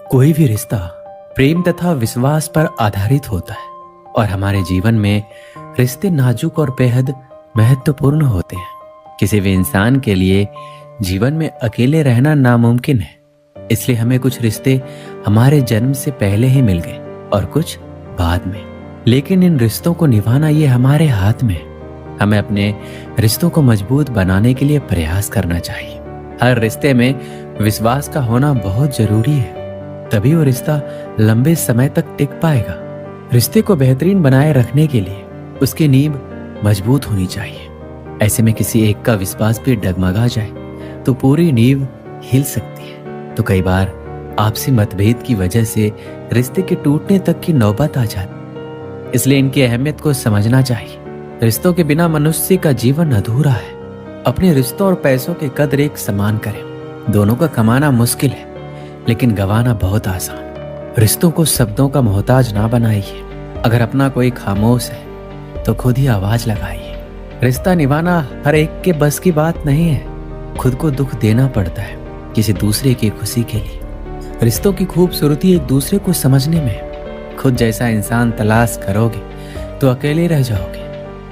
कोई भी रिश्ता प्रेम तथा विश्वास पर आधारित होता है और हमारे जीवन में रिश्ते नाजुक और बेहद महत्वपूर्ण होते हैं। किसी भी इंसान के लिए जीवन में अकेले रहना नामुमकिन है, इसलिए हमें कुछ रिश्ते हमारे जन्म से पहले ही मिल गए और कुछ बाद में। लेकिन इन रिश्तों को निभाना ये हमारे हाथ में है। हमें अपने रिश्तों को मजबूत बनाने के लिए प्रयास करना चाहिए। हर रिश्ते में विश्वास का होना बहुत जरूरी है, तभी वो रिश्ता लंबे समय तक टिक पाएगा। रिश्ते को बेहतरीन बनाए रखने के लिए उसकी नींव मजबूत होनी चाहिए। ऐसे में किसी एक का विश्वास भी डगमगा जाए तो पूरी नींव हिल सकती है। तो कई बार आपसी मतभेद की वजह से रिश्ते के टूटने तक की नौबत आ जाती, इसलिए इनकी अहमियत को समझना चाहिए। रिश्तों के बिना मनुष्य का जीवन अधूरा है। अपने रिश्तों और पैसों की कदर एक समान करें। दोनों का कमाना मुश्किल है, लेकिन गंवाना बहुत आसान। रिश्तों को शब्दों का मोहताज ना बनाइए। अगर अपना कोई खामोश है तो खुद ही आवाज लगाइए। रिश्ता निभाना हर एक के बस की बात नहीं है। खुद को दुख देना पड़ता है किसी दूसरे की खुशी के लिए। रिश्तों की खूबसूरती एक दूसरे को समझने में है। खुद जैसा इंसान तलाश करोगे तो अकेले रह जाओगे।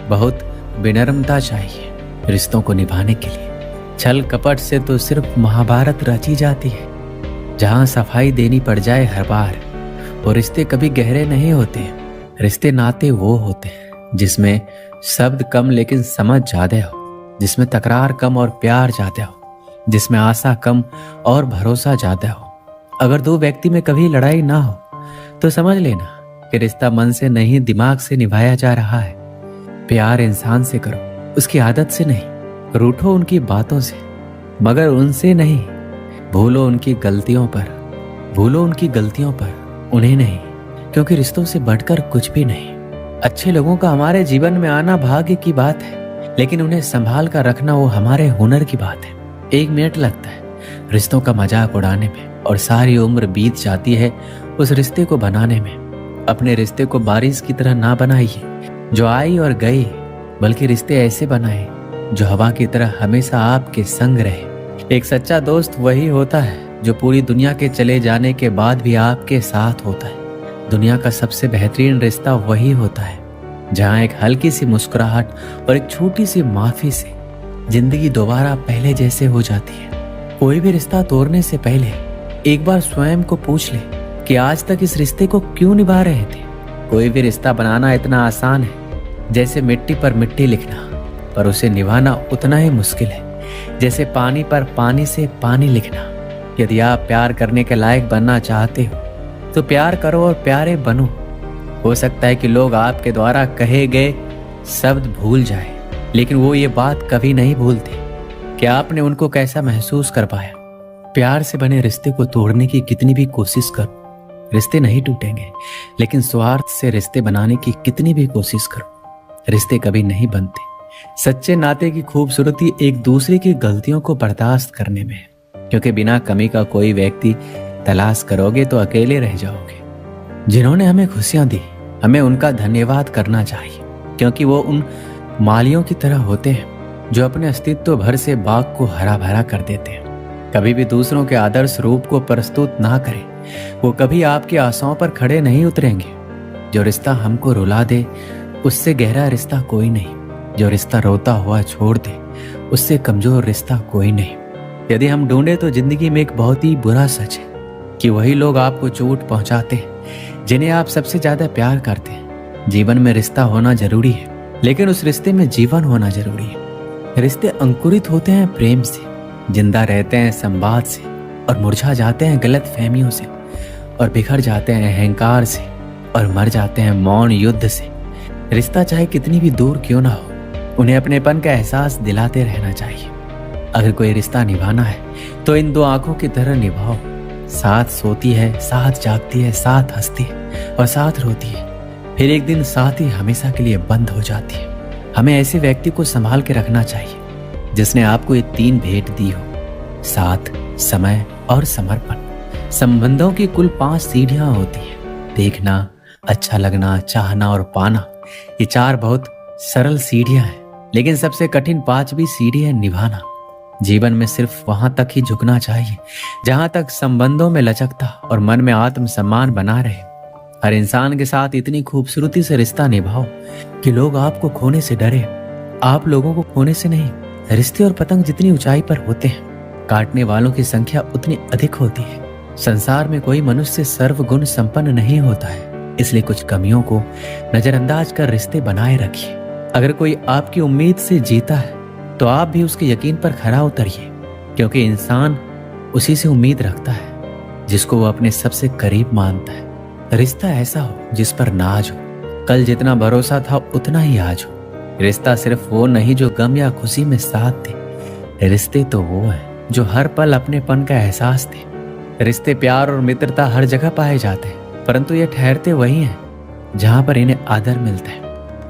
बहुत विनम्रता चाहिए रिश्तों को निभाने के लिए। छल कपट से तो सिर्फ महाभारत रची जाती है। जहां सफाई देनी पड़ जाए हर बार, वो रिश्ते कभी गहरे नहीं होते। रिश्ते नाते वो होते हैं जिसमें शब्द कम लेकिन समझ ज्यादा हो, जिसमें तकरार कम और प्यार ज्यादा हो, जिसमें आशा कम और भरोसा ज्यादा हो। अगर दो व्यक्ति में कभी लड़ाई ना हो तो समझ लेना कि रिश्ता मन से नहीं दिमाग से निभाया जा रहा है। प्यार इंसान से करो, उसकी आदत से नहीं। रूठो उनकी बातों से, मगर उनसे नहीं। भूलो उनकी गलतियों पर, उन्हें नहीं, क्योंकि रिश्तों से बढ़कर कुछ भी नहीं। अच्छे लोगों का हमारे जीवन में आना भाग्य की बात है, लेकिन उन्हें संभाल कर रखना वो हमारे हुनर की बात है। 1 मिनट लगता है रिश्तों का मजाक उड़ाने में और सारी उम्र बीत जाती है उस रिश्ते को बनाने में। अपने रिश्ते को बारिश की तरह ना बनाइए जो आई और गई, बल्कि रिश्ते ऐसे बनाए जो हवा की तरह हमेशा आपके संग रहे। एक सच्चा दोस्त वही होता है जो पूरी दुनिया के चले जाने के बाद भी आपके साथ होता है। दुनिया का सबसे बेहतरीन रिश्ता वही होता है जहां एक हल्की सी मुस्कुराहट और एक छोटी सी माफी से जिंदगी दोबारा पहले जैसे हो जाती है। कोई भी रिश्ता तोड़ने से पहले एक बार स्वयं को पूछ ले कि आज तक इस रिश्ते को क्यों निभा रहे थे। कोई भी रिश्ता बनाना इतना आसान है जैसे मिट्टी पर मिट्टी लिखना, पर उसे निभाना उतना ही मुश्किल है जैसे पानी पर पानी से पानी लिखना। यदि आप प्यार करने के लायक बनना चाहते हो तो प्यार करो और प्यारे बनो। हो सकता है कि लोग आपके द्वारा कहे गए शब्द भूल जाए, लेकिन वो ये बात कभी नहीं भूलते कि आपने उनको कैसा महसूस कर पाया। प्यार से बने रिश्ते को तोड़ने की कितनी भी कोशिश करो, रिश्ते नहीं टूटेंगे, लेकिन स्वार्थ से रिश्ते बनाने की कितनी भी कोशिश करो, रिश्ते कभी नहीं बनते। सच्चे नाते की खूबसूरती एक दूसरे की गलतियों को बर्दाश्त करने में है, क्योंकि बिना कमी का कोई व्यक्ति तलाश करोगे तो अकेले रह जाओगे। जिन्होंने हमें खुशियां दी, हमें उनका धन्यवाद करना चाहिए, क्योंकि वो उन मालियों की तरह होते हैं जो अपने अस्तित्व भर से बाग को हरा भरा कर देते हैं। कभी भी दूसरों के आदर्श रूप को प्रस्तुत ना करें, वो कभी आपकी आशाओं पर खड़े नहीं उतरेंगे। जो रिश्ता हमको रुला दे उससे गहरा रिश्ता कोई नहीं। जो रिश्ता रोता हुआ छोड़ दे उससे कमजोर रिश्ता कोई नहीं। यदि हम ढूंढे तो जिंदगी में एक बहुत ही बुरा सच है कि वही लोग आपको चोट पहुंचाते हैं जिन्हें आप सबसे ज्यादा प्यार करते हैं। जीवन में रिश्ता होना जरूरी है, लेकिन उस रिश्ते में जीवन होना जरूरी है। रिश्ते अंकुरित होते हैं प्रेम से, जिंदा रहते हैं संवाद से, और मुरझा जाते हैं गलत फहमियों से, और बिखर जाते हैं अहंकार से, और मर जाते हैं मौन युद्ध से। रिश्ता चाहे कितनी भी दूर क्यों ना हो, उन्हें अपनेपन का एहसास दिलाते रहना चाहिए। अगर कोई रिश्ता निभाना है तो इन 2 आंखों की तरह निभाओ। साथ सोती है, साथ जागती है, साथ हंसती है और साथ रोती है, फिर एक दिन साथ ही हमेशा के लिए बंद हो जाती है। हमें ऐसे व्यक्ति को संभाल के रखना चाहिए जिसने आपको ये 3 भेंट दी हो: साथ, समय और समर्पण। संबंधों की कुल 5 सीढ़ियां होती है: देखना, अच्छा लगना, चाहना और पाना। ये 4 बहुत सरल सीढ़ियां हैं, लेकिन सबसे कठिन 5वीं सीढ़ी है निभाना। जीवन में सिर्फ वहां तक ही झुकना चाहिए जहां तक संबंधों में लचकता और मन में आत्मसम्मान बना रहे। हर इंसान के साथ इतनी खूबसूरती से रिश्ता निभाओ कि लोग आपको खोने से डरे। आप लोगों को खोने से नहीं। रिश्ते और पतंग जितनी ऊंचाई पर होते हैं, काटने वालों की संख्या उतनी अधिक होती है। संसार में कोई मनुष्य सर्वगुण संपन्न नहीं होता है, इसलिए कुछ कमियों को नजरअंदाज कर रिश्ते बनाए रखिए। अगर कोई आपकी उम्मीद से जीता है तो आप भी उसके यकीन पर खरा उतरिए, क्योंकि इंसान उसी से उम्मीद रखता है जिसको वो अपने सबसे करीब मानता है। रिश्ता ऐसा हो जिस पर नाज हो, कल जितना भरोसा था उतना ही आज हो। रिश्ता सिर्फ वो नहीं जो गम या खुशी में साथ दे, रिश्ते तो वो है जो हर पल अपनेपन का एहसास दे। रिश्ते, प्यार और मित्रता हर जगह पाए जाते हैं, परंतु ये ठहरते वही हैं जहां पर इन्हें आदर मिलता है।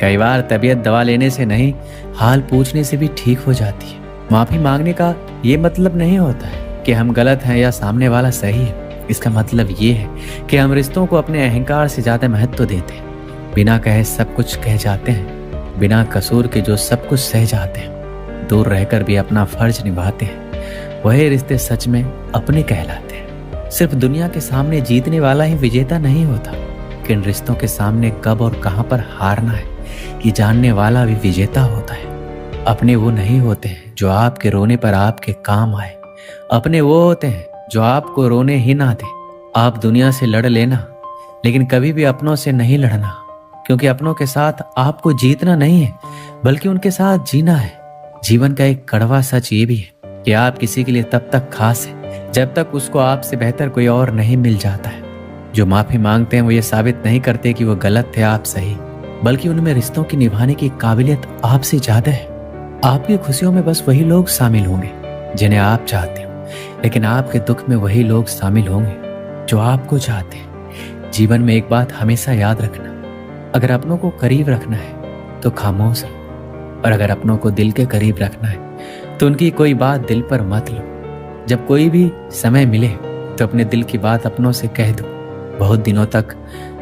कई बार तबीयत दवा लेने से नहीं, हाल पूछने से भी ठीक हो जाती है। माफी मांगने का ये मतलब नहीं होता है कि हम गलत हैं या सामने वाला सही है। इसका मतलब ये है कि हम रिश्तों को अपने अहंकार से ज्यादा महत्व देते हैं। बिना कहे सब कुछ कह जाते हैं, बिना कसूर के जो सब कुछ सह जाते हैं, दूर रहकर भी अपना फर्ज निभाते हैं। वही रिश्ते सच में अपने कहलाते हैं। सिर्फ दुनिया के सामने जीतने वाला ही विजेता नहीं होता, किन रिश्तों के सामने कब और कहां पर हारना है ये जानने वाला भी विजेता होता है। अपने वो नहीं होते हैं जो आपके रोने पर आपके काम आए, अपने वो होते हैं जो आपको रोने ही ना दे। आप दुनिया से लड़ लेना, लेकिन कभी भी अपनों से नहीं लड़ना, क्योंकि अपनों के साथ आपको जीतना नहीं है बल्कि उनके साथ जीना है। जीवन का एक कड़वा सच ये भी है कि आप किसी के लिए तब तक खास है जब तक उसको आपसे बेहतर कोई और नहीं मिल जाता है। जो माफी मांगते हैं वो ये साबित नहीं करते कि वो गलत थे, आप सही, बल्कि उनमें रिश्तों की निभाने की काबिलियत आपसे ज्यादा है। आपकी खुशियों में बस वही लोग शामिल होंगे जिन्हें आप चाहते हो, लेकिन आपके दुख में वही लोग शामिल होंगे जो आपको चाहते हैं। जीवन में एक बात हमेशा याद रखना, अगर अपनों को करीब रखना है तो खामोश रहो, और अगर अपनों को दिल के करीब रखना है तो उनकी कोई बात दिल पर मत लो। जब कोई भी समय मिले तो अपने दिल की बात अपनों से कह दो। बहुत दिनों तक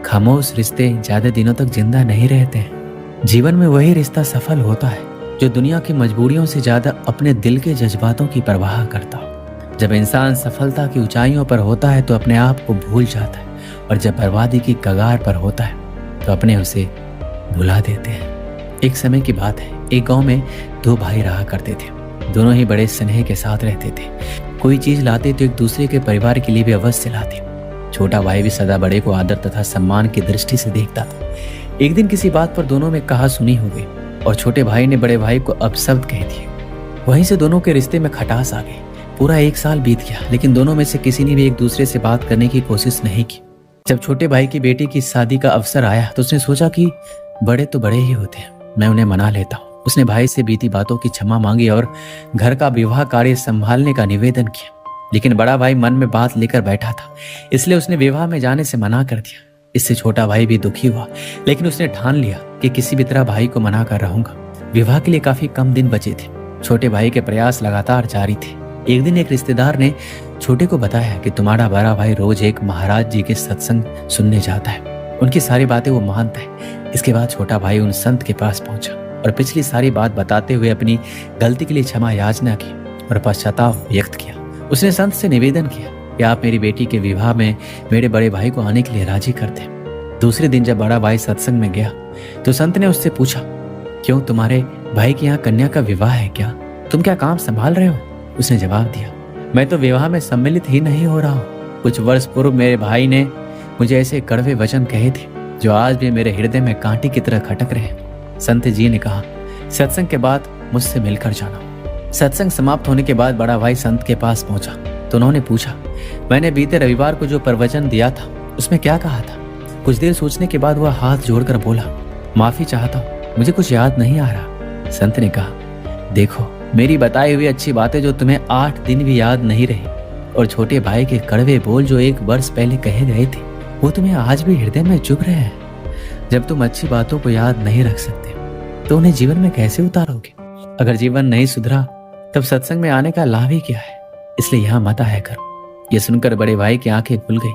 खामोश रिश्ते ज्यादा दिनों तक जिंदा नहीं रहते हैं। जीवन में वही रिश्ता सफल होता है जो दुनिया की मजबूरियों से ज्यादा अपने दिल के जज्बातों की परवाह करता हो। जब इंसान सफलता की ऊंचाइयों पर होता है तो अपने आप को भूल जाता है, और जब बर्बादी की कगार पर होता है तो अपने उसे भुला देते हैं। एक समय की बात है, एक गांव में दो भाई रहा करते थे। दोनों ही बड़े स्नेह के साथ रहते थे। कोई चीज लाते तो एक दूसरे के परिवार के लिए भी अवश्य लाते। छोटा भाई भी सदा बड़े को आदर तथा सम्मान की दृष्टि से देखता था। एक दिन किसी बात पर दोनों में कहा सुनी हो गई और छोटे भाई ने बड़े भाई को अपशब्द कह दिए। वहीं से दोनों के रिश्ते में खटास आ गई। पूरा 1 साल बीत गया, लेकिन दोनों में से किसी ने भी एक दूसरे से बात करने की कोशिश नहीं की। जब छोटे भाई की बेटी की शादी का अवसर आया तो उसने सोचा कि बड़े तो बड़े ही होते हैं, मैं उन्हें मना लेता हूँ। उसने भाई से बीती बातों की क्षमा मांगी और घर का विवाह कार्य संभालने का निवेदन किया। लेकिन बड़ा भाई मन में बात लेकर बैठा था, इसलिए उसने विवाह में जाने से मना कर दिया। इससे छोटा भाई भी दुखी हुआ, लेकिन उसने ठान लिया कि किसी भी तरह भाई को मना कर रहूंगा। विवाह के लिए काफी कम दिन बचे थे। छोटे भाई के प्रयास लगातार जारी थे। एक दिन एक रिश्तेदार ने छोटे को बताया कि तुम्हारा बड़ा भाई रोज एक महाराज जी के सत्संग सुनने जाता है, उनकी सारी बातें वो मानता है। इसके बाद छोटा भाई उन संत के पास पहुंचा और पिछली सारी बात बताते हुए अपनी गलती के लिए क्षमा याचना की और पश्चाताप व्यक्त किया। उसने संत से निवेदन किया कि आप मेरी बेटी के विवाह में मेरे बड़े भाई को आने के लिए राजी कर दें। दूसरे दिन जब बड़ा भाई सत्संग में गया तो संत ने उससे पूछा, क्यों, तुम्हारे भाई के यहाँ कन्या का विवाह है क्या? तुम क्या काम संभाल रहे हो? उसने जवाब दिया, मैं तो विवाह में सम्मिलित ही नहीं हो रहा हूँ। कुछ वर्ष पूर्व मेरे भाई ने मुझे ऐसे कड़वे वचन कहे थे जो आज भी मेरे हृदय में कांटे की तरह खटक रहे हैं। संत जी ने कहा, सत्संग के बाद मुझसे मिलकर जाना। सत्संग समाप्त होने के बाद बड़ा भाई संत के पास पहुंचा तो उन्होंने पूछा, मैंने बीते रविवार को जो प्रवचन दिया था उसमें क्या कहा था? कुछ देर सोचने के बाद वह हाथ जोड़कर बोला, माफी चाहता हूँ, मुझे कुछ याद नहीं आ रहा। संत ने कहा, देखो, मेरी बताई हुई अच्छी बातें जो तुम्हें 8 दिन भी याद नहीं रही, और छोटे भाई के कड़वे बोल जो 1 वर्ष पहले कहे गए थे वो तुम्हें आज भी हृदय में चुभ रहे हैं। जब तुम अच्छी बातों को याद नहीं रख सकते तो उन्हें जीवन में कैसे उतारोगे? अगर जीवन नहीं सुधरा तब सत्संग में आने का लाभ ही क्या है? इसलिए यहाँ मत आया करो। यह सुनकर बड़े भाई की आंखें खुल गई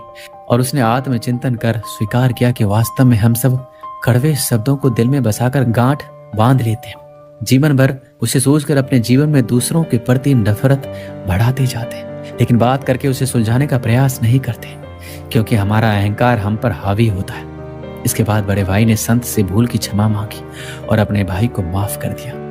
और उसने आत्मचिंतन कर स्वीकार किया कि वास्तव में हम सब कड़वे शब्दों को दिल में बसाकर गांठ बांध लेते हैं। जीवन भर उसे सोचकर अपने जीवन में दूसरों के प्रति नफरत बढ़ाते जाते हैं, लेकिन बात करके उसे सुलझाने का प्रयास नहीं करते, क्योंकि हमारा अहंकार हम पर हावी होता है। इसके बाद बड़े भाई ने संत से भूल की क्षमा मांगी और अपने भाई को माफ कर दिया।